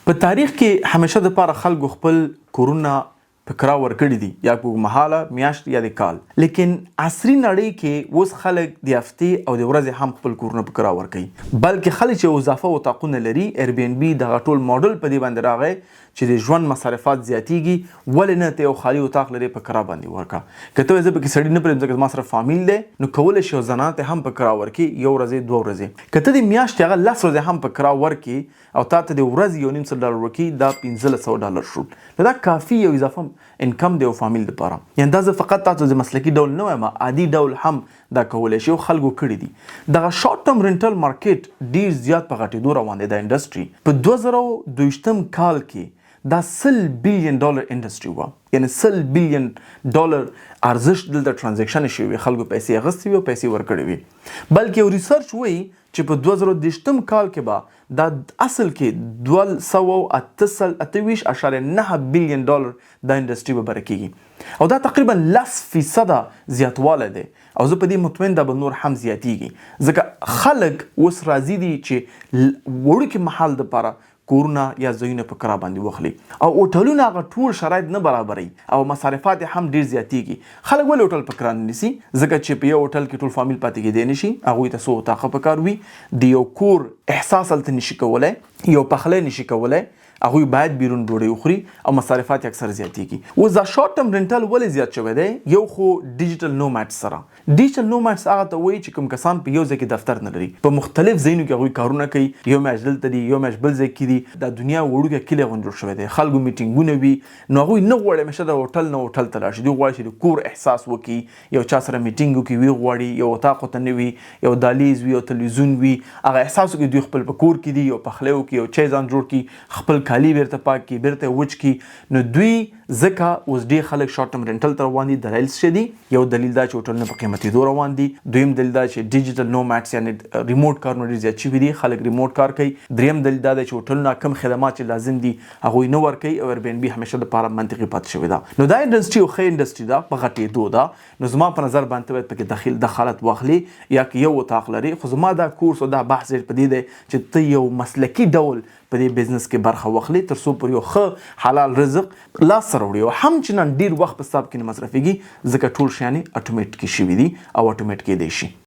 په تاریخ کې همیشه د پاره خلکو خپل کورونه په کرا ورکړي دي یا په محاله میاشت یا د کال، لیکن عصري نړۍ کې اوس خلک د هفتې او د ورځې هم خپل کورونه په کرا ورکوي، بلکې خلک چې اضافه اتاقونه لري Airbnb دغه ټول ماډل په دې باندې راغی چې د ژوند مصارفات زیاتیږي، ولې نه ته یو خالي اتاق لري په کرا باندې ورکړه. که ته زه پکې سړی نه پرېږدم ځکه زما سره فامیل دی، نو کولی شي یو زنانه ته هم په کرا ورکړي یو ورځې دوه ورځې. که ته د میاشتې هغه 10 ورځې هم په کرا ورکړي او تا ته د ورځې $1.5 ورکړي، دا $1500 شول. نو دا کافي یو اضافه انکم دی یو فامیل دپاره. یعنې دا زه فقط تاسو د مسلکي ډول نه وایم، عادي ډول هم دا کولی شي او خلکو کړي دي. دغه شارټ ټرم رینټل مارکیټ ډیر زیات په غټېدو روان دی. دا انډسټري په 2022 کال کې دا $100 بلین انډسټري وه، یعنی $100 بلین ارزښت دلته ترانزیکشن شوی وي، خلکو پیسې اخیستې وي او پیسې ورکړې وي. بلکې یو ریسرچ وایي چې په 2023 کال کې به دا اصل کې $228.9 بلین دا انډسټري به بره کېږي او دا تقریبا 10% زیاتوالی دی او زه په دې مطمئن دا به نور هم زیاتیږي، ځکه خلک اوس راضي دي چې وړوکي محل دپاره کورونه یا ځایونه په کرا باندې واخلي او هوټلونه هغه ټول شرایط نه برابري او مصارفات هم ډیر زیاتیږي. خلک ولې هوټل په کرا نه نیسي؟ ځکه چې په یو هوټل کې ټول فامیل پاتې کېدی نشي، هغوی ته څو اتاقه پکار وي، د یو کور احساس هلته نشي کولی، یو پخلی نشي کولی، هغوی باید بیرون ډوډۍ وخوري او مصارفات اکثر زیاتیږي. اوس دا شارټ ټرم رینټل ولې زیات شوی دی؟ یو خو ډیجیټل نوماډز سره. ډیجیټل نوماډز هغه ته وایي چې کوم کسان په یو ځای کې دفتر نه لري، په مختلف ځایونو کې هغوی کارونه کوي، یو میاشت دلته دي، یو میاشت بل ځای کې دي. دا دنیا وړوکی کلی غوندې جوړ شوی دی، خلکو میټینګونه وي، نو هغوی نه غواړي همیشه د هوټل نه هوټل ته لاړ شي، دوی غواړي چې د کور احساس وکړي، یو چا سره میټینګ وکړي، وی غواړي یو اتاق ورته نه وي، یو دهلیز وي، یو تلویزیون وي، هغه احساس وکړي دوی خپل په کور کې دي، یو پخلی وکړي، یو چای ځان جوړ کړي، خپل کالي بیرته پاک کړي، بیرته وچ کړي. نو دوی ځکه اوس ډېر خلک شارټ ټرم رینټل ته روان دي. دلایل څه دي؟ یو دلیل دا چې هوټلونه په قیمتېدو روان دي، دویم دلیل دا چې ډیجیټل نوماډز یعنې ریموټ کارونه ډېر زیات شوي دي، خلک ریموټ کار کوي. دریم دلیل دا دی چې هوټلونه کم خدمات چې لازم دي هغوی نه ورکوي او Airbnb همیشه دپاره منطقي پاتې شوې ده. نو دا انډسټري یو ښه انډسټري ده، په غټېدو ده. نو زما په نظر باندې باید پکې دخالت واخلي، یا که یو اتاق لري. خو زما دا کورس او دا بحث په دې دی چې ته یو مسلکي ډول په دې بزنس کې برخه واخلي تر څو پر یو ښه حلال رزق لاس سره وړي او هم چې نن ډېر وخت په حساب کې نه مصرفېږي، ځکه ټول شیان یې اټومیټ کې شوي دي او اټومیټ کېدی شي.